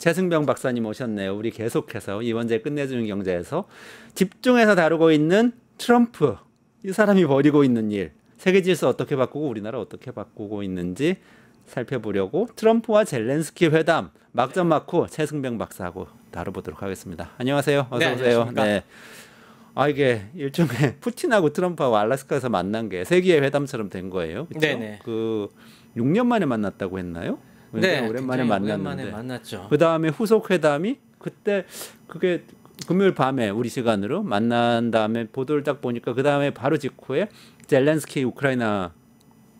최승병 박사님 오셨네요. 우리 계속해서 이번제 끝내주는 경제에서 집중해서 다루고 있는 트럼프, 이 사람이 벌이고 있는 일, 세계 질서 어떻게 바꾸고 우리나라 어떻게 바꾸고 있는지 살펴보려고 트럼프와 젤렌스키 회담 막전 막후 최승병 박사하고 다뤄보도록 하겠습니다. 안녕하세요. 어서 오세요. 네. 이게 일종의 푸틴하고 트럼프하고 알래스카에서 만난 게 세계의 회담처럼 된 거예요. 그렇죠? 네네. 그 6년 만에 만났다고 했나요? 네, 오랜만에 만났는데. 오랜만에 만났죠. 그 다음에 후속 회담이 그때 그게 금요일 밤에 우리 시간으로 만난 다음에 보도를 딱 보니까 그 다음에 바로 직후에 젤렌스키 우크라이나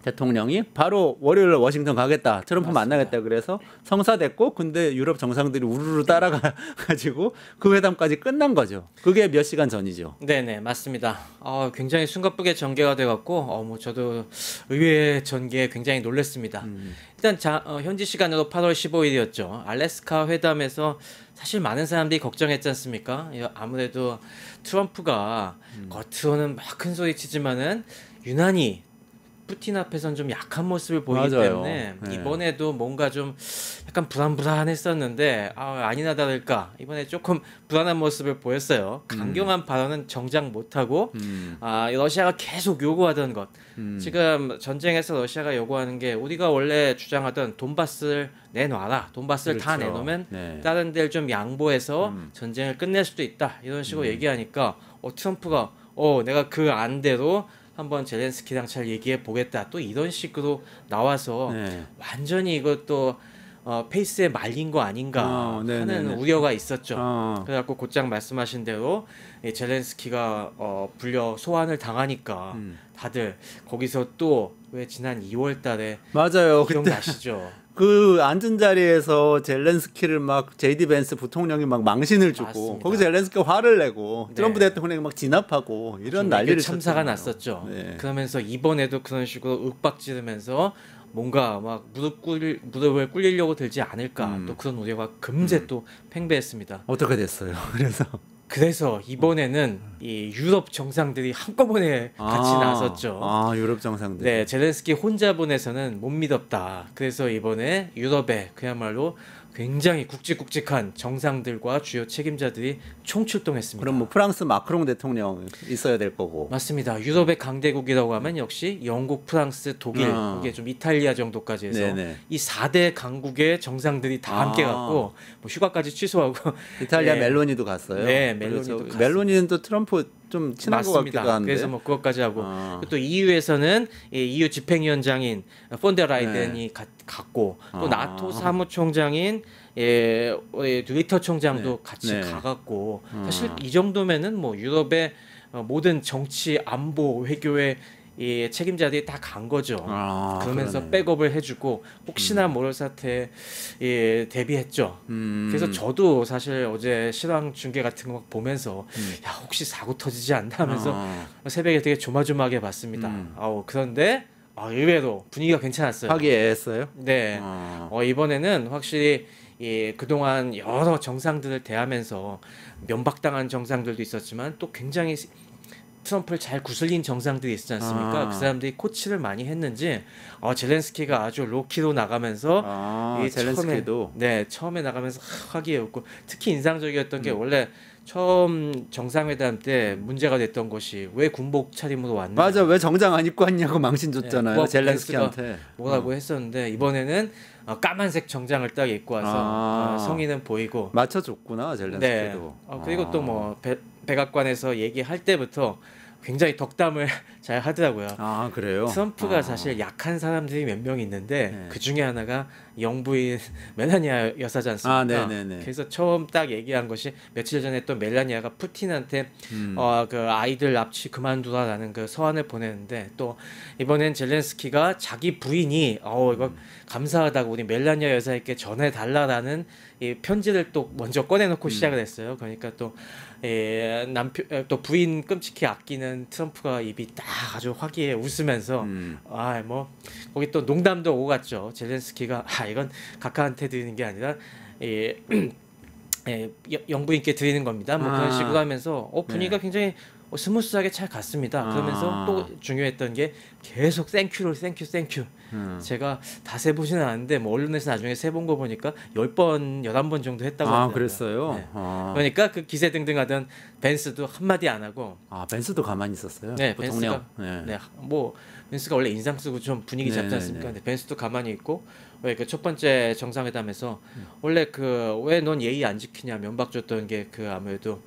대통령이 바로 월요일 워싱턴 가겠다. 트럼프 맞습니다. 만나겠다. 그래서 성사됐고 근데 유럽 정상들이 우르르 따라가가지고 그 회담까지 끝난 거죠. 그게 몇 시간 전이죠. 네네, 맞습니다. 굉장히 숨가쁘게 전개가 돼갖고 뭐 저도 의외의 전개에 굉장히 놀랐습니다. 일단 현지 시간으로 8월 15일이었죠. 알래스카 회담에서 사실 많은 사람들이 걱정했지 않습니까? 아무래도 트럼프가 겉으로는 막 큰 소리 치지만은 유난히 푸틴 앞에선 좀 약한 모습을 보이기 맞아요. 때문에 네. 이번에도 뭔가 좀 약간 불안불안했었는데 아니나 다를까 이번에 조금 불안한 모습을 보였어요. 강경한 발언은 정작 못하고 러시아가 계속 요구하던 것 지금 전쟁에서 러시아가 요구하는 게 우리가 원래 주장하던 돈바스를 내놔라. 돈바스를 다 그렇죠. 내놓으면 네. 다른 데를 좀 양보해서 전쟁을 끝낼 수도 있다. 이런 식으로 얘기하니까 트럼프가 내가 그 안대로 한번 젤렌스키랑 잘 얘기해 보겠다. 또 이런 식으로 나와서 네. 완전히 이것도 페이스에 말린 거 아닌가 하는 우려가 있었죠. 그래갖고 곧장 말씀하신 대로 젤렌스키가 불려 소환을 당하니까 다들 거기서 또 왜 지난 2월달에 맞아요. 기억나시죠? 그 앉은 자리에서 젤렌스키를 막 제이디 벤스 부통령이 막 망신을 주고 맞습니다. 거기 젤렌스키가 화를 내고 네. 트럼프 대통령이 막 진압하고 이런 난리를 참사가 쳤잖아요. 났었죠. 네. 그러면서 이번에도 그런 식으로 윽박지르면서 뭔가 막 무릎을 꿇리려고 들지 않을까 또 그런 우려가 금세 또 팽배했습니다. 어떻게 됐어요? 그래서 이번에는 이 유럽 정상들이 한꺼번에 같이 나섰죠. 유럽 정상들. 네, 젤렌스키 혼자 보내서는 못 믿었다. 그래서 이번에 유럽에 그야말로 굉장히 굵직굵직한 정상들과 주요 책임자들이 총출동했습니다. 그럼 뭐 프랑스 마크롱 대통령 있어야 될 거고. 맞습니다. 유럽의 강대국이라고 하면 역시 영국, 프랑스, 독일, 이게 좀 이탈리아 정도까지 해서 네네. 이 4대 강국의 정상들이 다 함께 갔고 뭐 휴가까지 취소하고 이탈리아 네. 멜로니도 갔어요. 네, 멜로니도 갔습니다. 멜로니는 또 트럼프 좀 친한 것 같기도 한데. 그래서 뭐 그것까지 하고 또 EU에서는 EU 집행위원장인 폰데라이덴이 갔고 또 나토 사무총장인 리터 총장도 같이 가갖고 사실 이 정도면은 뭐 유럽의 모든 정치, 안보, 외교의 이 책임자들이 다 간 거죠. 그러면서 그러네. 백업을 해주고 혹시나 모를 사태에 대비했죠. 그래서 저도 사실 어제 실황 중계 같은 거 막 보면서 야 혹시 사고 터지지 않나 하면서 새벽에 되게 조마조마하게 봤습니다. 그런데 의외로 분위기가 괜찮았어요. 화기애애했어요? 네. 이번에는 확실히 그동안 여러 정상들을 대하면서 면박당한 정상들도 있었지만 또 굉장히 트럼프를 잘 구슬린 정상들이 있지 않습니까? 그 사람들이 코치를 많이 했는지 젤렌스키가 아주 로키로 나가면서 젤렌스키도 처음에 나가면서 화기애애했고 특히 인상적이었던 게 원래 처음 정상회담 때 문제가 됐던 것이 왜 군복 차림으로 왔냐. 맞아. 왜 정장 안 입고 왔냐고 망신 줬잖아요. 젤렌스키한테. 뭐라고 했었는데 이번에는 까만색 정장을 딱 입고 와서 성의는 보이고 맞춰줬구나 젤렌스키도. 그리고 또 뭐 백악관에서 얘기할 때부터 굉장히 덕담을 잘 하더라고요. 그래요? 트럼프가 사실 약한 사람들이 몇 명 있는데 그 중에 하나가 영부인 멜라니아 여사지 않습니까? 그래서 처음 딱 얘기한 것이 며칠 전에 또 멜라니아가 푸틴한테 그 아이들 납치 그만두라라는 그 서한을 보냈는데 또 이번엔 젤렌스키가 자기 부인이 이거 감사하다고 우리 멜라니아 여사에게 전해달라라는 이 편지를 또 먼저 꺼내놓고 시작을 했어요. 그러니까 또 남편 또 부인 끔찍히 아끼는 트럼프가 입이 딱 아주 화기애애 웃으면서 뭐 거기 또 농담도 오갔죠. 젤렌스키가 이건 각하한테 드리는 게 아니라 영부인께 드리는 겁니다. 뭐 그런 식으로 하면서 분위기가 굉장히 스무스하게 잘 갔습니다. 그러면서 또 중요했던 게 계속 땡큐를 땡큐. 제가 다 세보지는 않았는데 뭐 언론에서 나중에 세본 거 보니까 10번, 11번 정도 했다고 하더라고요. 그랬어요? 네. 그러니까 그 기세등등하던 벤스도 한마디 안 하고. 벤스도 가만히 있었어요? 네, 벤스가 뭐 벤스가 원래 인상 쓰고 좀 분위기 잡지 않습니까? 근데 벤스도 가만히 있고 왜 그 첫 번째 정상회담에서 원래 그 왜 넌 예의 안 지키냐 면박 줬던 게 그 아무래도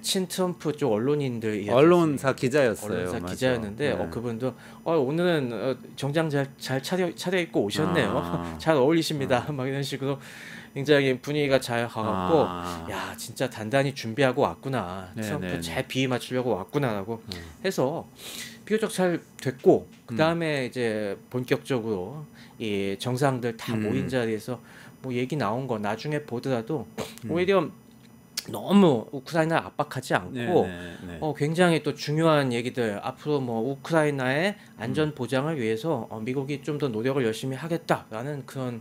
친 트럼프 쪽 언론인들 언론사 기자였어요. 언론사 기자였는데 그분도 오늘은 정장 잘 차려 입고 오셨네요. 잘 어울리십니다. 막 이런 식으로 굉장히 분위기가 잘 가갖고 야 진짜 단단히 준비하고 왔구나. 트럼프 잘 비위 맞추려고 왔구나라고 해서 비교적 잘 됐고 그 다음에 이제 본격적으로 이 정상들 다 모인 자리에서 뭐 얘기 나온 거 나중에 보더라도 오히려 너무 우크라이나 압박하지 않고 굉장히 또 중요한 얘기들 앞으로 뭐 우크라이나의 안전 보장을 위해서 미국이 좀 더 노력을 열심히 하겠다라는 그런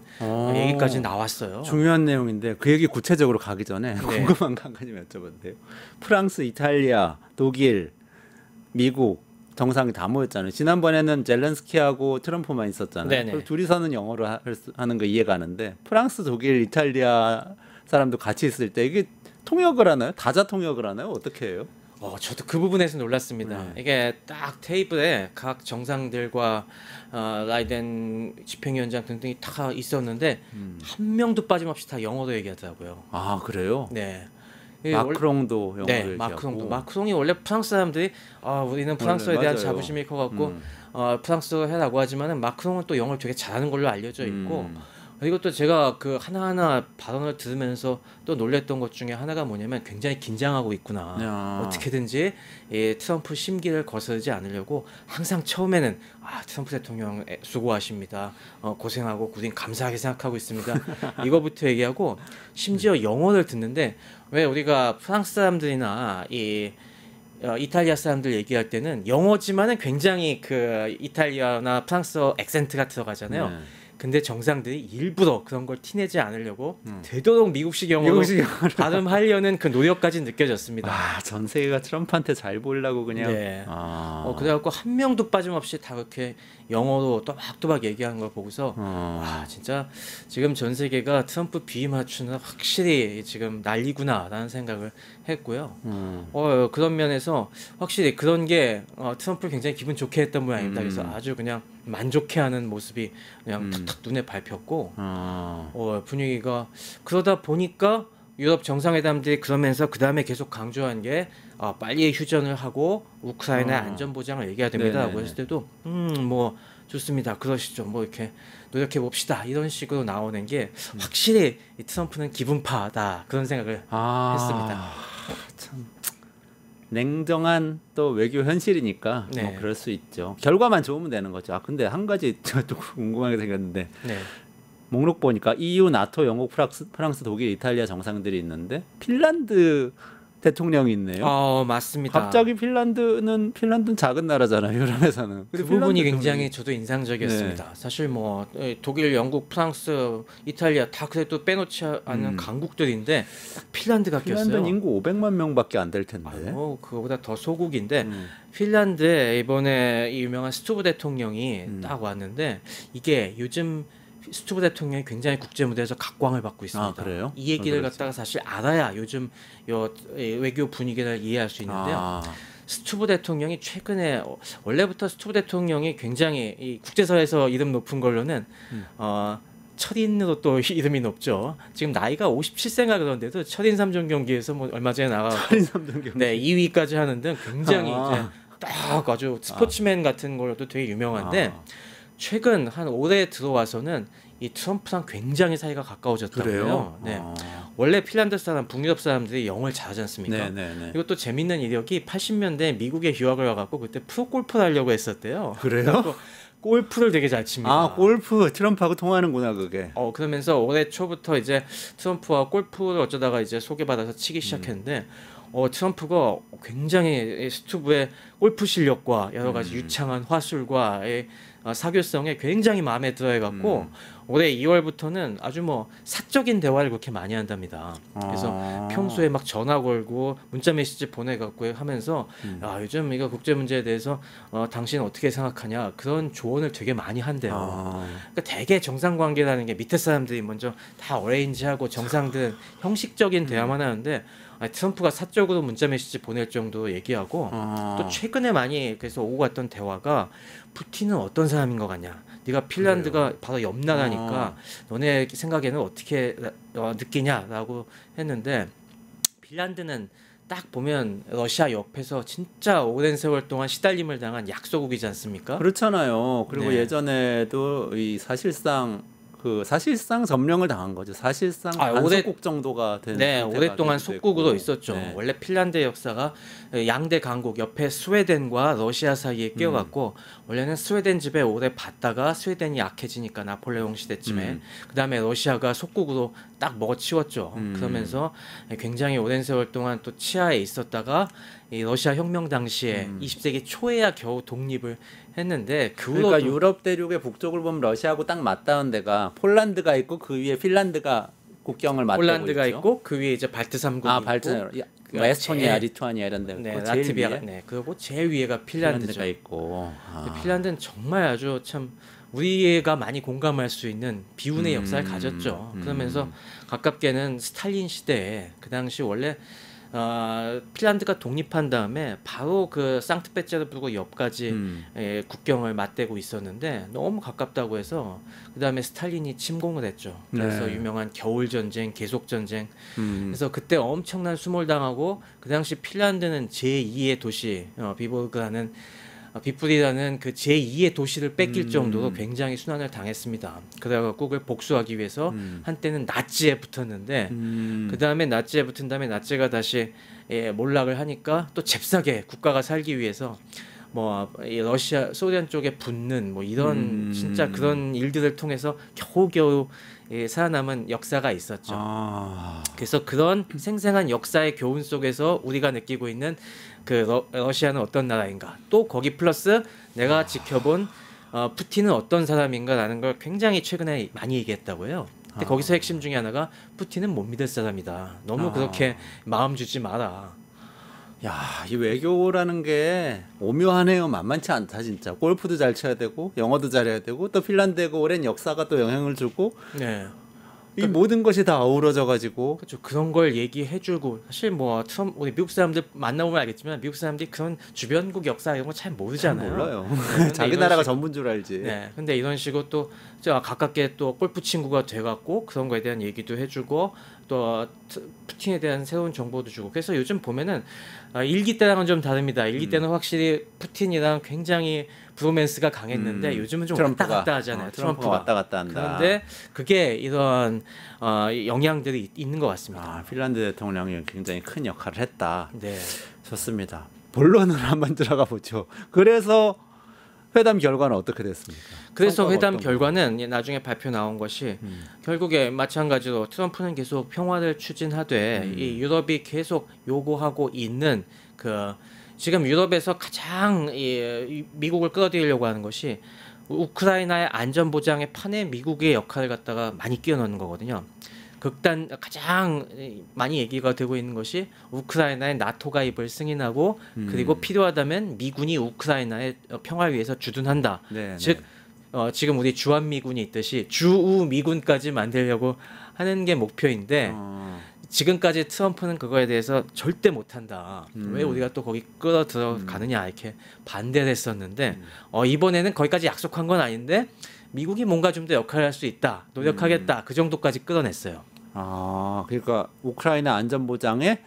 얘기까지 나왔어요. 중요한 내용인데 그 얘기 구체적으로 가기 전에 궁금한 거 한 가지 여쭤봤는데요. 프랑스, 이탈리아, 독일, 미국 정상이 다 모였잖아요. 지난번에는 젤렌스키하고 트럼프만 있었잖아요. 둘이서는 영어로 하는 거 이해가는데 프랑스, 독일, 이탈리아 사람도 같이 있을 때 이게 통역을 하나요? 다자 통역을 하나요? 어떻게 해요? 저도 그 부분에서 놀랐습니다. 이게 딱 테이블에 각 정상들과 라이덴 집행위원장 등등이 다 있었는데 한 명도 빠짐없이 다 영어로 얘기하더라고요. 그래요? 네. 마크롱도 영어를 얘기하고. 마크롱도. 마크롱이 원래 프랑스 사람들이 우리는 프랑스에 대한 자부심이 커갖고 프랑스어 해라고 하지만은 마크롱은 또 영어를 되게 잘하는 걸로 알려져 있고 그리고 또 제가 그 하나하나 발언을 들으면서 또 놀랬던 것 중에 하나가 뭐냐면 굉장히 긴장하고 있구나. 어떻게든지 이 트럼프 심기를 거스르지 않으려고 항상 처음에는 트럼프 대통령 수고하십니다. 고생하고 우린 감사하게 생각하고 있습니다. 이거부터 얘기하고 심지어 영어를 듣는데 왜 우리가 프랑스 사람들이나 이탈리아 사람들 얘기할 때는 영어지만은 굉장히 그 이탈리아나 프랑스어 액센트가 들어가잖아요. 근데 정상들이 일부러 그런 걸 티내지 않으려고 되도록 미국식 영어로 발음하려는 그 노력까지 느껴졌습니다. 전 세계가 트럼프한테 잘 보려고 그냥. 그래갖고 한 명도 빠짐없이 다 그렇게 영어로 또박또박 얘기하는 걸 보고서 진짜 지금 전 세계가 트럼프 비위 맞추는 확실히 지금 난리구나라는 생각을 했고요. 그런 면에서 확실히 그런 게 트럼프를 굉장히 기분 좋게 했던 모양입니다. 그래서 아주 그냥 만족해하는 모습이 그냥 탁탁 눈에 밟혔고 분위기가 그러다 보니까 유럽 정상회담들이 그러면서 그 다음에 계속 강조한 게 빨리 휴전을 하고 우크라이나 안전 보장을 얘기해야 됩니다라고 했을 때도 뭐 좋습니다. 그러시죠. 뭐 이렇게 노력해 봅시다. 이런 식으로 나오는 게 확실히 이 트럼프는 기분파다 그런 생각을 했습니다. 참. 냉정한 또 외교 현실이니까 뭐 그럴 수 있죠. 결과만 좋으면 되는 거죠. 근데 한 가지 제가 좀 궁금하게 생겼는데 목록 보니까 EU, 나토, 영국, 프랑스, 독일, 이탈리아 정상들이 있는데 핀란드 대통령이 있네요. 맞습니다. 갑자기 핀란드는 작은 나라잖아요. 유럽에서는. 그 부분이 굉장히 저도 인상적이었습니다. 사실 뭐 독일, 영국, 프랑스, 이탈리아 다 그래도 빼놓지 않은 강국들인데 핀란드가 꼈어요. 핀란드는 인구 500만 명밖에 안 될 텐데. 그거보다 더 소국인데 핀란드에 이번에 이 유명한 스투브 대통령이 딱 왔는데 이게 요즘 스투브 대통령이 굉장히 국제 무대에서 각광을 받고 있습니다. 그래요? 이 얘기를 갖다가 사실 알아야 요즘 외교 분위기를 이해할 수 있는데요. 스투브 대통령이 최근에 원래부터 스투브 대통령이 굉장히 이 국제사회에서 이름 높은 걸로는 철인으로 또 이름이 높죠. 지금 나이가 57세인가 그런데도 철인 3종 경기에서 뭐 얼마 전에 나가고 철인 3종 경기 2위까지 하는 등 굉장히 이제 딱 아주 스포츠맨 같은 걸로도 되게 유명한데 최근 한 올해 들어와서는 이 트럼프랑 굉장히 사이가 가까워졌다고요. 원래 핀란드 사람, 북유럽 사람들이 영어를 잘하지 않습니까? 그리고 또 재밌는 이력이 80년대 미국에 유학을 와갖고 그때 프로골프를 하려고 했었대요. 그래요? 골프를 되게 잘 칩니다. 골프 트럼프하고 통하는구나 그게. 그러면서 올해 초부터 이제 트럼프와 골프를 어쩌다가 이제 소개받아서 치기 시작했는데 트럼프가 굉장히 스투브의 골프 실력과 여러 가지 유창한 화술과 사교성에 굉장히 마음에 들어해갖고 올해 2월부터는 아주 뭐 사적인 대화를 그렇게 많이 한답니다. 그래서 평소에 막 전화 걸고 문자 메시지 보내갖고 하면서 요즘 이거 국제 문제에 대해서 당신 어떻게 생각하냐 그런 조언을 되게 많이 한대요. 그러니까 되게 정상 관계라는 게 밑에 사람들이 먼저 다 어레인지하고 정상들 형식적인 대화만 하는데 트럼프가 사적으로 문자 메시지 보낼 정도 얘기하고 또 최근에 많이 그래서 오고 갔던 대화가 푸틴은 어떤 사람인 것 같냐. 네가 핀란드가 그래요. 바로 옆 나라니까 너네 생각에는 어떻게 느끼냐라고 했는데 핀란드는 딱 보면 러시아 옆에서 진짜 오랜 세월 동안 시달림을 당한 약소국이지 않습니까? 그렇잖아요. 그리고 예전에도 이 사실상 점령을 당한 거죠. 사실상 반속국 정도가 된 네, 오랫동안 속국으로 있었죠. 네. 원래 핀란드의 역사가 양대 강국 옆에 스웨덴과 러시아 사이에 끼어갔고 원래는 스웨덴 집에 오래 봤다가 스웨덴이 약해지니까 나폴레옹 시대쯤에 그다음에 러시아가 속국으로 딱 먹어치웠죠. 그러면서 굉장히 오랜 세월 동안 또 치하에 있었다가 이 러시아 혁명 당시에 20세기 초에야 겨우 독립을 했는데 그러니까 유럽 대륙의 북쪽을 보면 러시아하고 딱 맞닿은 데가 폴란드가 있고 그 위에 핀란드가 국경을 맞대고 폴란드가 있죠. 있고 그 위에 이제 발트삼국이 있고 에스토니아, 리투아니아 이런 데 네, 라트비아 그리고 제일 위에가 핀란드가 있고 핀란드는 정말 아주 참 우리가 많이 공감할 수 있는 비운의 역사를 가졌죠. 그러면서 가깝게는 스탈린 시대에 그 당시 원래 핀란드가 독립한 다음에 바로 그 상트페테르부르크 옆까지 국경을 맞대고 있었는데 너무 가깝다고 해서 그 다음에 스탈린이 침공을 했죠. 그래서 유명한 겨울 전쟁, 계속 전쟁. 그래서 그때 엄청난 수몰 당하고 그 당시 핀란드는 제2의 도시 비프리라는 그 제2의 도시를 뺏길 정도로 굉장히 순환을 당했습니다. 그래갖고 그걸 복수하기 위해서 한때는 나치에 붙었는데 그 다음에 나치에 붙은 다음에 나치가 다시 몰락을 하니까 또 잽싸게 국가가 살기 위해서 뭐 러시아 소련 쪽에 붙는 뭐 이런 진짜 그런 일들을 통해서 겨우겨우 살아남은 역사가 있었죠. 그래서 그런 생생한 역사의 교훈 속에서 우리가 느끼고 있는 그 러시아는 어떤 나라인가, 또 거기 플러스 내가 지켜본 푸틴은 어떤 사람인가라는 걸 굉장히 최근에 많이 얘기했다고요. 근데 거기서 핵심 중에 하나가 푸틴은 못 믿을 사람이다. 너무 그렇게 마음 주지 마라. 야, 이 외교라는 게 오묘하네요. 만만치 않다 진짜. 골프도 잘 쳐야 되고 영어도 잘해야 되고 또 핀란드의 오랜 역사가 또 영향을 주고 이 모든 것이 다 어우러져 가지고 그렇죠. 그런 걸 얘기해주고 사실 뭐 우리 미국 사람들 만나보면 알겠지만 미국 사람들이 그런 주변국 역사 이런 거 잘 모르잖아요. 잘 몰라요. 네, 자기 나라가 전부인 줄 알지. 네. 근데 이런 식으로 또 가깝게 또 골프 친구가 돼갖고 그런 거에 대한 얘기도 해주고 또 푸틴에 대한 새로운 정보도 주고 그래서 요즘 보면은 일기 때랑은 좀 다릅니다. 일기 때는 확실히 푸틴이랑 굉장히 브로맨스가 강했는데 요즘은 좀 왔다 갔다 하잖아요. 트럼프가 왔다 갔다 한다. 그런데 그게 이런 영향들이 있는 것 같습니다. 핀란드 대통령이 굉장히 큰 역할을 했다. 네, 좋습니다. 본론으로 한번 들어가 보죠. 그래서 회담 결과는 어떻게 됐습니까? 그래서 회담 결과는 나중에 발표 나온 것이 결국에 마찬가지로 트럼프는 계속 평화를 추진하되 이 유럽이 계속 요구하고 있는 그 지금 유럽에서 가장 미국을 끌어들이려고 하는 것이 우크라이나의 안전보장의 판에 미국의 역할을 갖다가 많이 끼워넣는 거거든요. 가장 많이 얘기가 되고 있는 것이 우크라이나의 나토 가입을 승인하고 그리고 필요하다면 미군이 우크라이나의 평화를 위해서 주둔한다. 즉 지금 우리 주한미군이 있듯이 주우미군까지 만들려고 하는 게 목표인데 지금까지 트럼프는 그거에 대해서 절대 못한다. 왜 우리가 또 거기 끌어 들어가느냐 이렇게 반대를 했었는데 이번에는 거기까지 약속한 건 아닌데 미국이 뭔가 좀 더 역할을 할 수 있다. 노력하겠다. 그 정도까지 끌어냈어요. 그러니까 우크라이나 안전보장에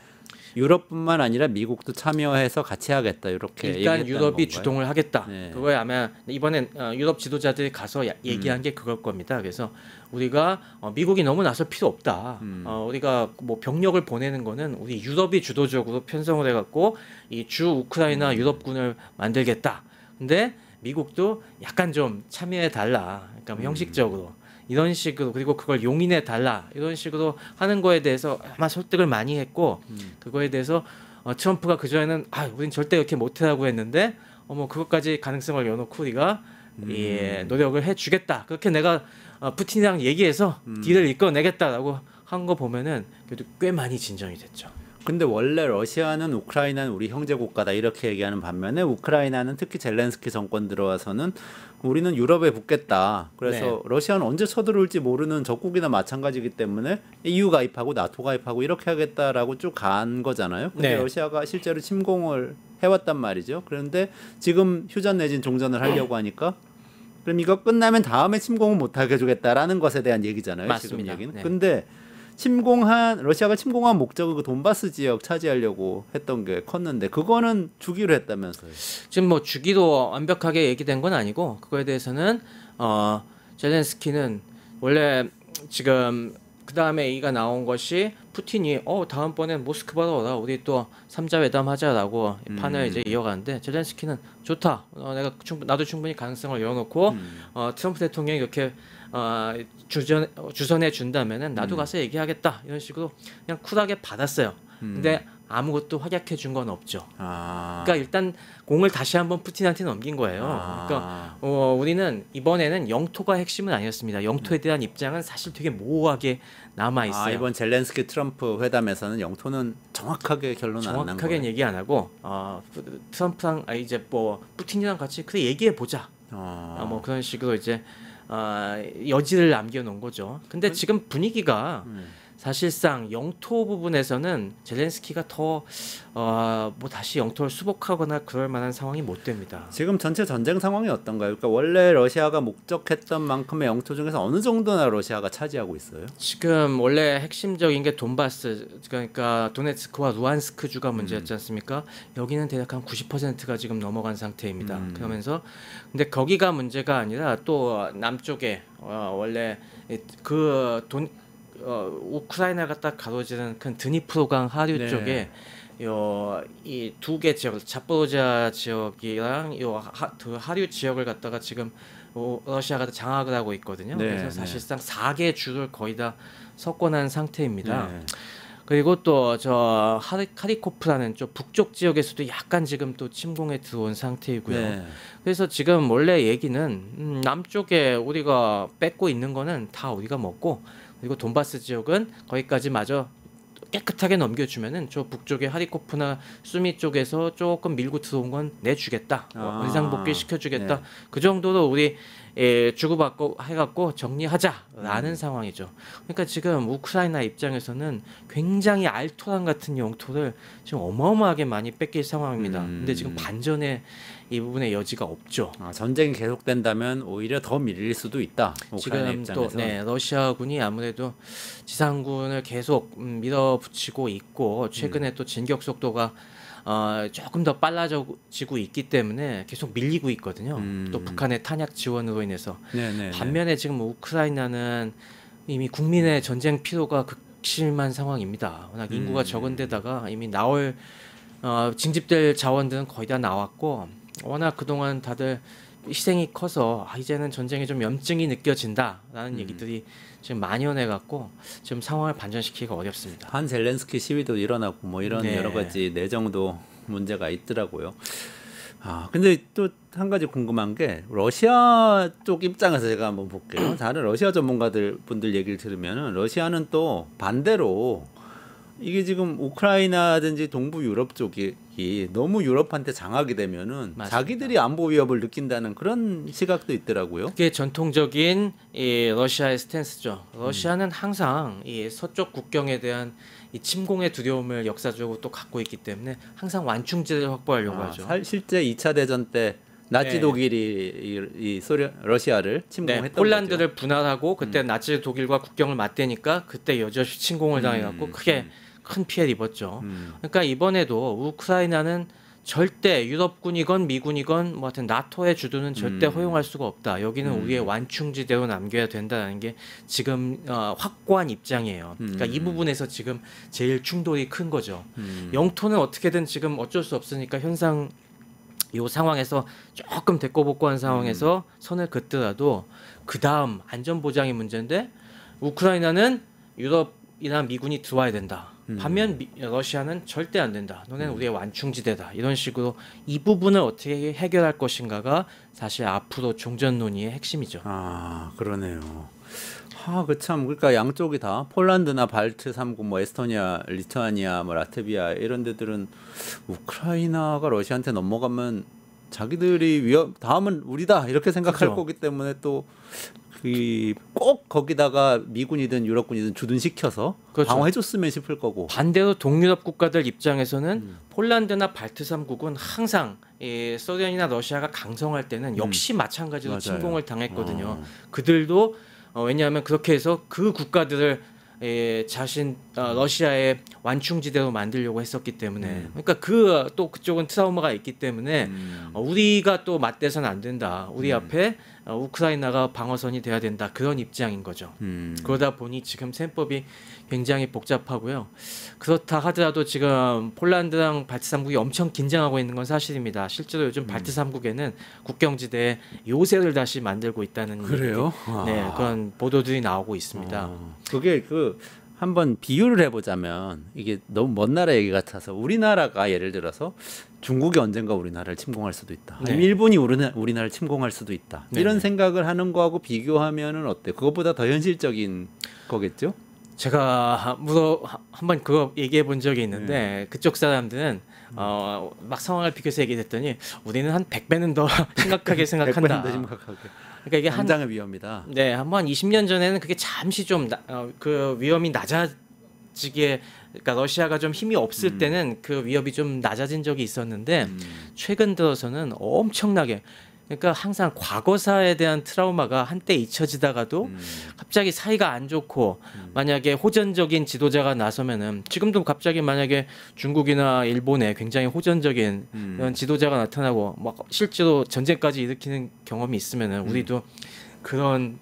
유럽뿐만 아니라 미국도 참여해서 같이 하겠다. 이렇게 일단 유럽이 건가요? 주동을 하겠다. 그거에 아마 이번엔 유럽 지도자들이 가서 얘기한 게 그걸 겁니다. 그래서 우리가 미국이 너무 나설 필요 없다. 우리가 뭐 병력을 보내는 거는 우리 유럽이 주도적으로 편성을 해갖고 이 주 우크라이나 유럽군을 만들겠다. 근데 미국도 약간 좀 참여해 달라. 그러니까 형식적으로. 이런 식으로 그리고 그걸 용인해 달라 이런 식으로 하는 거에 대해서 아마 설득을 많이 했고 그거에 대해서 트럼프가 그전에는 우린 절대 이렇게 못해라고 했는데 그것까지 가능성을 열어놓고 우리가 노력을 해주겠다 그렇게 내가 푸틴이랑 얘기해서 딜을 이끌어내겠다라고 한 거 보면은 그래도 꽤 많이 진전이 됐죠. 근데 원래 러시아는 우크라이나는 우리 형제 국가다 이렇게 얘기하는 반면에 우크라이나는 특히 젤렌스키 정권 들어와서는 우리는 유럽에 붙겠다. 그래서 네. 러시아는 언제 쳐들어올지 모르는 적국이나 마찬가지이기 때문에 EU 가입하고 나토 가입하고 이렇게 하겠다라고 쭉 간 거잖아요. 근데 네. 러시아가 실제로 침공을 해왔단 말이죠. 그런데 지금 휴전 내진 종전을 하려고 하니까 그럼 이거 끝나면 다음에 침공은 못하게 해주겠다라는 것에 대한 얘기잖아요. 맞습니다. 지금 얘기는. 네. 근데 러시아가 침공한 목적은 그 돈바스 지역 차지하려고 했던 게 컸는데 그거는 주기로 했다면서요. 지금 뭐 주기로 완벽하게 얘기된 건 아니고 그거에 대해서는 젤렌스키는 원래 지금 그 다음에 얘기가 나온 것이 푸틴이 다음번엔 모스크바로 오라 우리 또 3자 회담 하자라고 판을 이제 이어가는데 젤렌스키는 좋다. 나도 충분히 가능성을 열어놓고 트럼프 대통령이 이렇게 주선해 준다면은 나도 가서 얘기하겠다 이런 식으로 그냥 쿨하게 받았어요. 근데 아무것도 확약해 준 건 없죠. 그러니까 일단 공을 다시 한번 푸틴한테 넘긴 거예요. 그러니까 우리는 이번에는 영토가 핵심은 아니었습니다. 영토에 대한 입장은 사실 되게 모호하게 남아 있어요. 이번 젤렌스키 트럼프 회담에서는 영토는 정확하게 결론은 안 난 거예요. 정확하게 얘기 안 하고 트럼프랑 이제 뭐 푸틴이랑 같이 그래 얘기해 보자. 뭐 그런 식으로 이제 여지를 남겨놓은 거죠. 근데 지금 분위기가 사실상 영토 부분에서는 젤렌스키가 더 뭐 다시 영토를 수복하거나 그럴 만한 상황이 못 됩니다. 지금 전체 전쟁 상황이 어떤가요? 그러니까 원래 러시아가 목적했던 만큼의 영토 중에서 어느 정도나 러시아가 차지하고 있어요? 지금 원래 핵심적인 게 돈바스 그러니까 도네츠크와 루안스크 주가 문제였지 않습니까? 여기는 대략 한 90%가 지금 넘어간 상태입니다. 그러면서 근데 거기가 문제가 아니라 또 남쪽에 원래 우크라이나가 딱 가로지르는 큰 드니프로강 하류 네. 쪽에 이 두 개 지역, 자포로지아 지역이랑 하류 지역을 갖다가 지금 러시아가 장악을 하고 있거든요. 네, 그래서 사실상 4개 주를 거의 다 석권한 상태입니다. 네. 그리고 또 저 카리코프라는 좀 북쪽 지역에서도 약간 지금 또 침공에 들어온 상태이고요. 네. 그래서 지금 원래 얘기는 남쪽에 우리가 뺏고 있는 거는 다 우리가 먹고 그리고 돈바스 지역은 거기까지 마저 깨끗하게 넘겨주면은 저 북쪽의 하리코프나 수미 쪽에서 조금 밀고 들어온 건 내주겠다. 원상복귀 시켜주겠다. 네. 그 정도로 우리 주고받고 해갖고 정리하자라는 상황이죠. 그러니까 지금 우크라이나 입장에서는 굉장히 알토란 같은 영토를 지금 어마어마하게 많이 뺏길 상황입니다. 근데 지금 반전의 이 부분의 여지가 없죠. 전쟁이 계속된다면 오히려 더 밀릴 수도 있다. 지금 또 러시아군이 아무래도 지상군을 계속 밀어붙이고 있고 최근에 또 진격 속도가 조금 더 빨라지고 있기 때문에 계속 밀리고 있거든요. 또 북한의 탄약 지원으로 인해서. 네네. 반면에 지금 우크라이나는 이미 국민의 전쟁 피로가 극심한 상황입니다. 워낙 인구가 적은 데다가 이미 나올 징집될 자원들은 거의 다 나왔고 워낙 그동안 다들 희생이 커서 이제는 전쟁에 좀 염증이 느껴진다라는 얘기들이 지금 만연해갖고 지금 상황을 반전시키기가 어렵습니다. 한 젤렌스키 시위도 일어나고 뭐 이런 네. 여러 가지 내정도 문제가 있더라고요. 근데 또 한 가지 궁금한 게 러시아 쪽 입장에서 제가 한번 볼게요. 다른 러시아 분들 얘기를 들으면은 러시아는 또 반대로 이게 지금 우크라이나든지 동부 유럽 쪽이 너무 유럽한테 장악이 되면은 맞습니다. 자기들이 안보 위협을 느낀다는 그런 시각도 있더라고요. 그게 전통적인 이 러시아의 스탠스죠. 러시아는 항상 이 서쪽 국경에 대한 이 침공의 두려움을 역사적으로 또 갖고 있기 때문에 항상 완충지대를 확보하려고 하죠. 실제 2차 대전 때 나치 독일이 러시아를 침공했던 거죠. 폴란드를 분할하고 그때 나치 독일과 국경을 맞대니까 그때 여전히 침공을 당해갖고 크게 큰 피해를 입었죠. 그러니까 이번에도 우크라이나는 절대 유럽군이건 미군이건 뭐 하여튼 나토의 주도는 절대 허용할 수가 없다. 여기는 우리의 완충지대로 남겨야 된다는 게 지금 확고한 입장이에요. 그러니까 이 부분에서 지금 제일 충돌이 큰 거죠. 영토는 어떻게든 지금 어쩔 수 없으니까 현상 이 상황에서 조금 대꼬복고한 상황에서 선을 긋더라도 그 다음 안전보장이 문제인데 우크라이나는 유럽이나 미군이 들어와야 된다. 반면 러시아는 절대 안 된다. 너네는 우리의 완충지대다. 이런 식으로 이 부분을 어떻게 해결할 것인가가 사실 앞으로 종전 논의의 핵심이죠. 그러네요. 그 참 그러니까 양쪽이 다 폴란드나 발트 3국 뭐 에스토니아, 리투아니아, 뭐 라트비아 이런 데들은 우크라이나가 러시아한테 넘어가면 자기들이 다음은 우리다 이렇게 생각할 그렇죠. 거기 때문에 또 꼭 거기다가 미군이든 유럽군이든 주둔시켜서 그렇죠. 방어해줬으면 싶을 거고. 반대로 동유럽 국가들 입장에서는 폴란드나 발트 3국은 항상 이 소련이나 러시아가 강성할 때는 역시 마찬가지로 맞아요. 침공을 당했거든요. 그들도 왜냐하면 그렇게 해서 그 국가들을 자신 러시아의 완충지대로 만들려고 했었기 때문에 그러니까 또 그쪽은 트라우마가 있기 때문에 우리가 또 맞대서는 안 된다. 우리 앞에 우크라이나가 방어선이 돼야 된다. 그런 입장인 거죠. 그러다 보니 지금 셈법이 굉장히 복잡하고요. 그렇다 하더라도 지금 폴란드랑 발트 3국이 엄청 긴장하고 있는 건 사실입니다. 실제로 요즘 발트 3국에는 국경지대에 요새를 다시 만들고 있다는 그래요? 네, 그런 보도들이 나오고 있습니다. 그게 한번 비유를 해보자면 이게 너무 먼 나라 얘기 같아서 우리나라가 예를 들어서 중국이 언젠가 우리나라를 침공할 수도 있다. 아니면 일본이 우리나라를 침공할 수도 있다. 이런 생각을 하는 거하고 비교하면은 어때? 그것보다 더 현실적인 거겠죠? 제가 한번 그거 얘기해 본 적이 있는데 그쪽 사람들은 막 상황을 비교해서 얘기했더니 우리는 한 100배는 더 심각하게 생각한다. 100배는 더 심각하게. 그러니까 이게 당장의 위험이다. 네, 한번 20년 전에는 그게 잠시 좀 그 위험이 낮아지게, 그러니까 러시아가 좀 힘이 없을 때는 그 위협이 좀 낮아진 적이 있었는데 최근 들어서는 엄청나게, 그러니까 항상 과거사에 대한 트라우마가 한때 잊혀지다가도 갑자기 사이가 안 좋고 만약에 호전적인 지도자가 나서면은 지금도 갑자기 만약에 중국이나 일본에 굉장히 호전적인 이런 지도자가 나타나고 막 실제로 전쟁까지 일으키는 경험이 있으면은 우리도 그런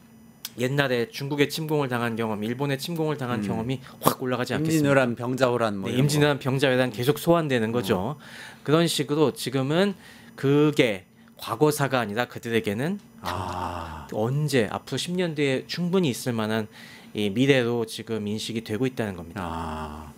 옛날에 중국의 침공을 당한 경험, 일본의 침공을 당한 경험이 확 올라가지 않겠습니까? 임진왜란, 병자호란 뭐 임진왜란, 병자호란 계속 소환되는 거죠. 그런 식으로 지금은 그게 과거사가 아니라 그들에게는 언제 앞으로 10년 뒤에 충분히 있을 만한 이 미래로 지금 인식이 되고 있다는 겁니다.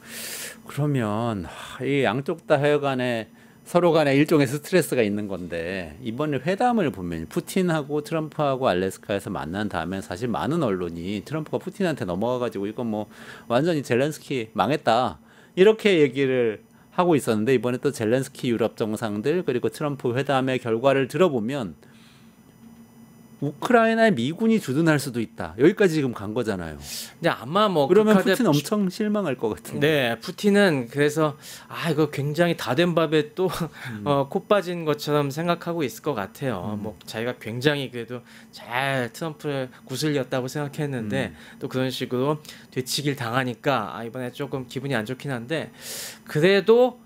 그러면 이 양쪽 다 하여간에 서로 간에 일종의 스트레스가 있는 건데 이번에 회담을 보면 푸틴하고 트럼프하고 알래스카에서 만난 다음에 사실 많은 언론이 트럼프가 푸틴한테 넘어가가지고 이건 뭐 완전히 젤렌스키 망했다 이렇게 얘기를 하고 있었는데 이번에 또 젤렌스키 유럽 정상들 그리고 트럼프 회담의 결과를 들어보면 우크라이나에 미군이 주둔할 수도 있다. 여기까지 지금 간 거잖아요. 근데 아마 뭐 그러면 푸틴 엄청 실망할 것 같은데. 네, 푸틴은 그래서 이거 굉장히 다 된 밥에 또 코 빠진 것처럼 생각하고 있을 것 같아요. 뭐 자기가 굉장히 그래도 잘 트럼프를 구슬렸다고 생각했는데 또 그런 식으로 되치길 당하니까 이번에 조금 기분이 안 좋긴 한데 그래도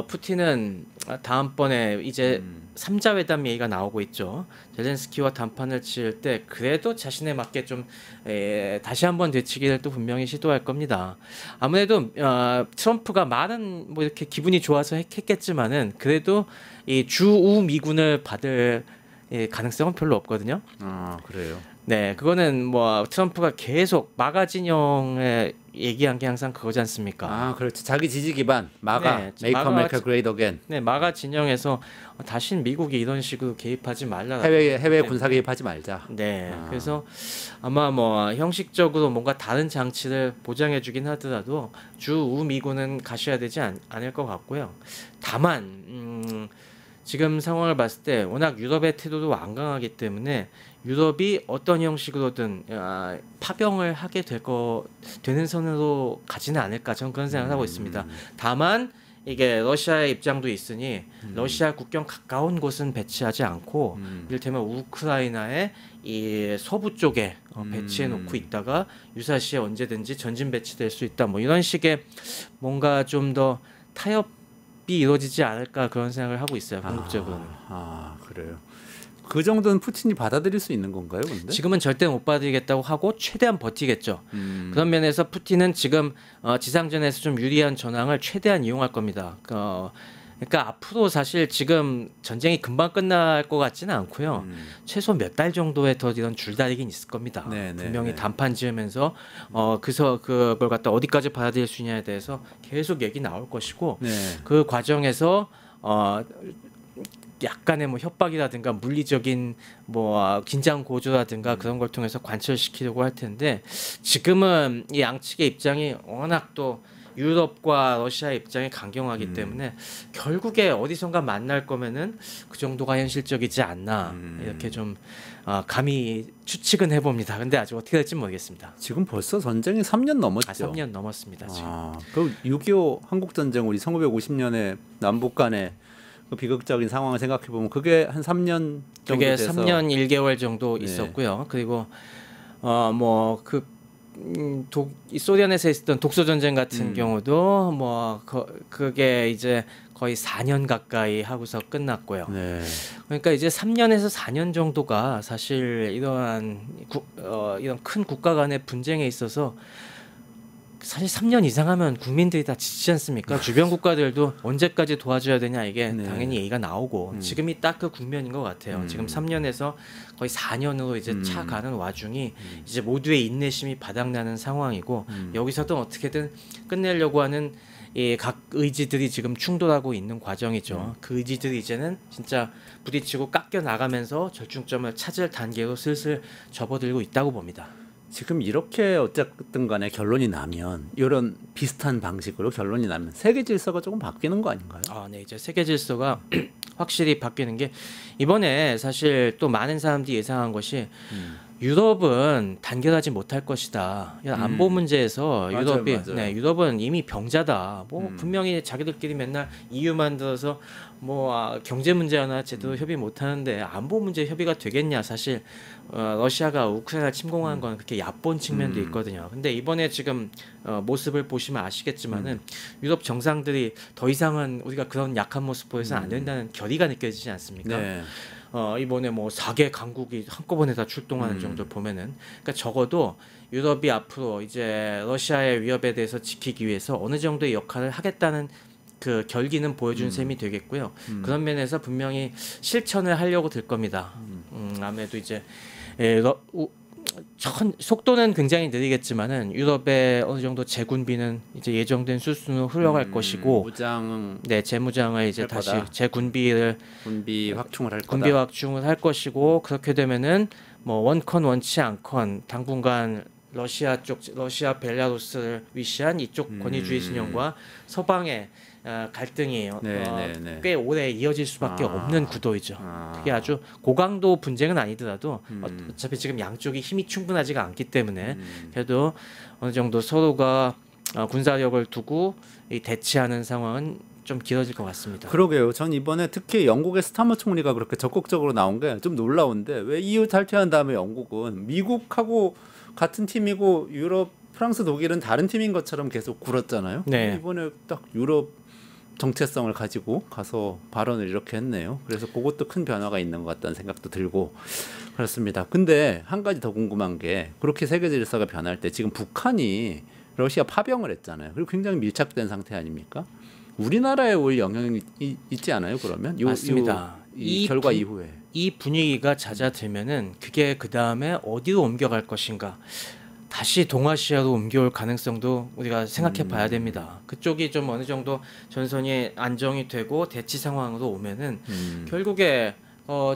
푸틴은 다음번에 이제 3자 회담 얘기가 나오고 있죠. 젤렌스키와 담판을 치를 때 그래도 자신에 맞게 좀 다시 한번 되치기를 또 분명히 시도할 겁니다. 아무래도 트럼프가 말은 뭐 이렇게 기분이 좋아서 했겠지만은 그래도 이 주우 미군을 받을 가능성은 별로 없거든요. 그래요. 네, 그거는 뭐 트럼프가 계속 마가 진영에 얘기한 게 항상 그거지 않습니까? 그렇지. 자기 지지 기반 마가, Make America Great Again. 네, 마가 진영에서 다신 미국이 이런 식으로 개입하지 말라. 해외 군사 개입하지 말자. 네, 그래서 아마 뭐 형식적으로 뭔가 다른 장치를 보장해주긴 하더라도 주우 미군은 가셔야 되지 않을 것 같고요. 다만 지금 상황을 봤을 때 워낙 유럽의 태도도 완강하기 때문에 유럽이 어떤 형식으로든 파병을 하게 되는 선으로 가지는 않을까 저는 그런 생각을 하고 있습니다. 다만 이게 러시아의 입장도 있으니 러시아 국경 가까운 곳은 배치하지 않고 이를테면 우크라이나의 이 서부 쪽에 배치해 놓고 있다가 유사시에 언제든지 전진 배치될 수 있다 뭐 이런 식의 뭔가 좀 더 타협이 이루어지지 않을까 그런 생각을 하고 있어요. 궁극적으로는. 그래요. 그 정도는 푸틴이 받아들일 수 있는 건가요? 근데? 지금은 절대 못 받아들이겠다고 하고 최대한 버티겠죠. 그런 면에서 푸틴은 지금 지상전에서 좀 유리한 전황을 최대한 이용할 겁니다. 그러니까 앞으로 사실 지금 전쟁이 금방 끝날 것 같지는 않고요. 최소 몇 달 정도의 더 이런 줄다리기는 있을 겁니다. 분명히 담판 지으면서 그래서 그걸 갖다 어디까지 받아들일 수 있냐에 대해서 계속 얘기 나올 것이고 그 과정에서 약간의 뭐 협박이라든가 물리적인 뭐 긴장 고조라든가 그런 걸 통해서 관철시키려고 할 텐데 지금은 이 양측의 입장이 워낙 또 유럽과 러시아의 입장이 강경하기 때문에 결국에 어디선가 만날 거면은 그 정도가 현실적이지 않나 이렇게 좀 감히 추측은 해봅니다. 근데 아직 어떻게 될지 모르겠습니다. 지금 벌써 전쟁이 3년 넘었죠. 3년 넘었습니다. 지금. 그 6.25 한국 전쟁 우리 1950년에 남북 간의 그 비극적인 상황을 생각해 보면 그게 한 3년 정도 그게 돼서 3년 1개월 정도 있었고요. 그리고 이 소련에서 있었던 독소 전쟁 같은 경우도 뭐 그게 이제 거의 4년 가까이 하고서 끝났고요. 네. 그러니까 이제 3년에서 4년 정도가 사실 이런 큰 국가 간의 분쟁에 있어서 사실 3년 이상 하면 국민들이 다 지치지 않습니까? 주변 국가들도 언제까지 도와줘야 되냐 이게 당연히 얘기가 나오고 지금이 딱 그 국면인 것 같아요. 지금 3년에서 거의 4년으로 이제 차가는 와중이 이제 모두의 인내심이 바닥나는 상황이고 여기서도 어떻게든 끝내려고 하는 이 각 의지들이 지금 충돌하고 있는 과정이죠. 그 의지들이 이제는 진짜 부딪히고 깎여 나가면서 절충점을 찾을 단계로 슬슬 접어들고 있다고 봅니다. 지금 이렇게 어쨌든 간에 결론이 나면 이런 비슷한 방식으로 결론이 나면 세계 질서가 조금 바뀌는 거 아닌가요? 네, 이제 세계 질서가 확실히 바뀌는 게 이번에 사실 또 많은 사람들이 예상한 것이 유럽은 단결하지 못할 것이다. 안보 문제에서 유럽이 맞아요. 유럽은 이미 병자다. 뭐 분명히 자기들끼리 맨날 EU 만들어서 뭐 경제 문제 하나 제대로 협의 못 하는데 안보 문제 협의가 되겠냐. 사실 러시아가 우크라이나 침공한 건 그렇게 얕본 측면도 있거든요. 근데 이번에 지금 모습을 보시면 아시겠지만은 유럽 정상들이 더 이상은 우리가 그런 약한 모습 보여서는 안 된다는 결의가 느껴지지 않습니까? 네. 이번에 뭐 4개 강국이 한꺼번에 다 출동하는 정도 보면은 그러니까 적어도 유럽이 앞으로 이제 러시아의 위협에 대해서 지키기 위해서 어느 정도의 역할을 하겠다는 그 결기는 보여준 셈이 되겠고요. 그런 면에서 분명히 실천을 하려고 들 겁니다. 아무래도 이제 속도는 굉장히 느리겠지만은 유럽의 어느 정도 재군비는 이제 예정된 수순으로 흘러갈 것이고 재무장을 이제 다시 군비 확충을 할 거다. 군비 확충을 할 것이고 그렇게 되면은 뭐 원컨 원치 않건 당분간 러시아 벨라루스를 위시한 이쪽 권위주의 진영과 서방의 갈등이 꽤 오래 이어질 수밖에 없는 구도이죠. 그게 아주 고강도 분쟁은 아니더라도 어차피 지금 양쪽이 힘이 충분하지가 않기 때문에 그래도 어느 정도 서로가 군사력을 두고 대치하는 상황은 좀 길어질 것 같습니다. 그러게요. 전 이번에 특히 영국의 스타머 총리가 그렇게 적극적으로 나온 게 좀 놀라운데 왜 EU 탈퇴한 다음에 영국은 미국하고 같은 팀이고 유럽, 프랑스, 독일은 다른 팀인 것처럼 계속 굴었잖아요. 네. 이번에 딱 유럽 정체성을 가지고 가서 발언을 이렇게 했네요. 그래서 그것도 큰 변화가 있는 것 같다는 생각도 들고 그렇습니다. 근데 한 가지 더 궁금한 게 그렇게 세계 질서가 변할 때 지금 북한이 러시아 파병을 했잖아요. 그리고 굉장히 밀착된 상태 아닙니까? 우리나라에 올 영향이 있지 않아요? 그러면 맞습니다. 이 결과 이후에 이 분위기가 잦아들면은 그게 그 다음에 어디로 옮겨갈 것인가? 다시 동아시아로 옮겨올 가능성도 우리가 생각해 봐야 됩니다. 그쪽이 좀 어느 정도 전선이 안정이 되고 대치 상황으로 오면은 결국에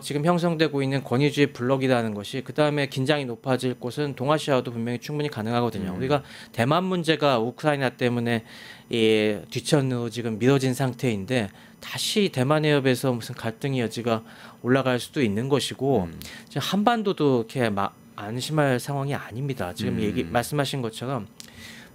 지금 형성되고 있는 권위주의 블록이라는 것이 그 다음에 긴장이 높아질 곳은 동아시아도 분명히 충분히 가능하거든요. 우리가 대만 문제가 우크라이나 때문에 뒤천으로 지금 미뤄진 상태인데 다시 대만 해협에서 무슨 갈등의 여지가 올라갈 수도 있는 것이고 지금 한반도도 이렇게 안심할 상황이 아닙니다. 지금 말씀하신 것처럼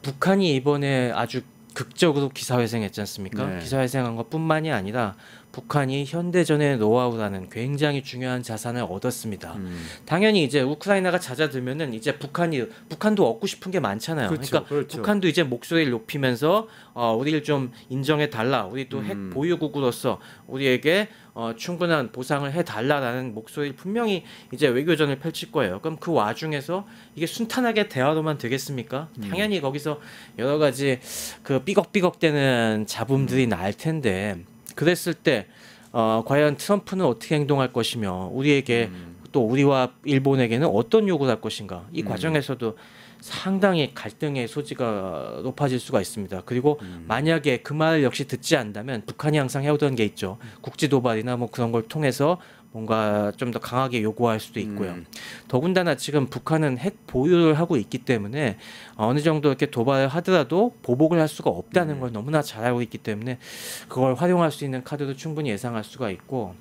북한이 이번에 아주 극적으로 기사회생했지 않습니까? 네. 기사회생한 것뿐만이 아니라 북한이 현대전의 노하우라는 굉장히 중요한 자산을 얻었습니다. 당연히 이제 우크라이나가 잦아들면은 이제 북한도 얻고 싶은 게 많잖아요. 그러니까 북한도 이제 목소리를 높이면서 우리를 좀 인정해 달라. 우리 또 핵 보유국으로서 우리에게 충분한 보상을 해 달라라는 목소리를 분명히 이제 외교전을 펼칠 거예요. 그럼 그 와중에서 이게 순탄하게 대화로만 되겠습니까? 당연히 거기서 여러 가지 그 삐걱삐걱대는 잡음들이 날 텐데 그랬을 때 과연 트럼프는 어떻게 행동할 것이며 우리에게 또 우리와 일본에게는 어떤 요구를 할 것인가 이 과정에서도 상당히 갈등의 소지가 높아질 수가 있습니다. 그리고 만약에 그 말을 역시 듣지 않는다면 북한이 항상 해오던 게 있죠. 국지 도발이나 뭐 그런 걸 통해서 뭔가 좀 더 강하게 요구할 수도 있고요. 더군다나 지금 북한은 핵 보유를 하고 있기 때문에 어느 정도 이렇게 도발을 하더라도 보복을 할 수가 없다는 걸 너무나 잘 알고 있기 때문에 그걸 활용할 수 있는 카드도 충분히 예상할 수가 있고,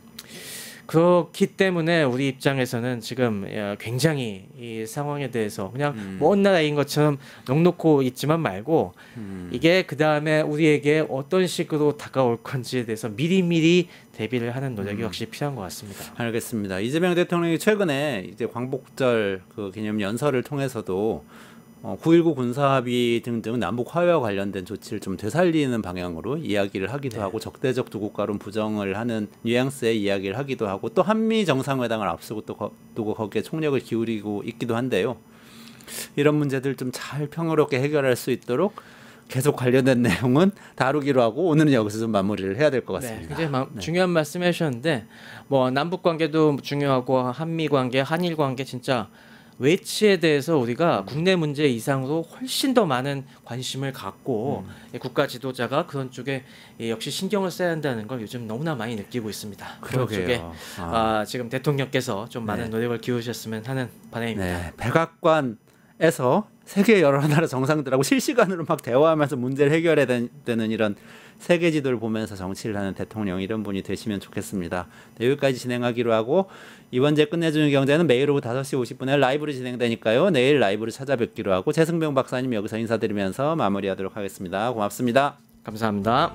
그렇기 때문에 우리 입장에서는 지금 굉장히 이 상황에 대해서 그냥 먼 나라인 것처럼 넋놓고 있지만 말고 이게 그 다음에 우리에게 어떤 식으로 다가올 건지에 대해서 미리미리 대비를 하는 노력이 확실히 필요한 것 같습니다. 알겠습니다. 이재명 대통령이 최근에 이제 광복절 그 기념 연설을 통해서도 9.19 군사합의 등등 남북 화해와 관련된 조치를 좀 되살리는 방향으로 이야기를 하기도 하고 적대적 두 국가론 부정을 하는 뉘앙스의 이야기를 하기도 하고 또 한미 정상회담을 앞두고 또 거기에 총력을 기울이고 있기도 한데요. 이런 문제들 좀 잘 평화롭게 해결할 수 있도록 계속 관련된 내용은 다루기로 하고 오늘은 여기서 좀 마무리를 해야 될 것 같습니다. 굉장히 중요한 말씀 해주셨는데 뭐 남북 관계도 중요하고 한미 관계, 한일 관계 진짜 외치에 대해서 우리가 국내 문제 이상으로 훨씬 더 많은 관심을 갖고 국가 지도자가 그런 쪽에 역시 신경을 써야 한다는 걸 요즘 너무나 많이 느끼고 있습니다. 그런 쪽에 지금 대통령께서 좀 많은 노력을 기울이셨으면 하는 바람입니다. 네, 백악관에서 세계 여러 나라 정상들하고 실시간으로 막 대화하면서 문제를 해결해야 되는 이런 세계 지도를 보면서 정치를 하는 대통령, 이런 분이 되시면 좋겠습니다. 네, 여기까지 진행하기로 하고, 이번제 끝내주는 경제는 매일 오후 5시 50분에 라이브로 진행되니까요. 내일 라이브로 찾아뵙기로 하고, 최승병 박사님 여기서 인사드리면서 마무리하도록 하겠습니다. 고맙습니다. 감사합니다.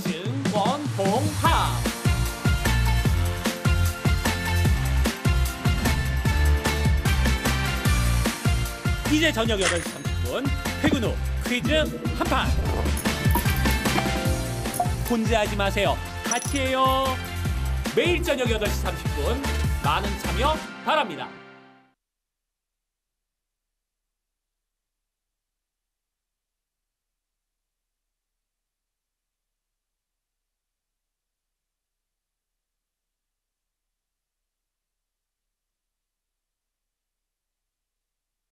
증권봉합. 이제 저녁 8시 30분 퇴근 후 퀴즈 한판. 혼자 하지 마세요. 같이 해요. 매일 저녁 8시 30분 많은 참여 바랍니다.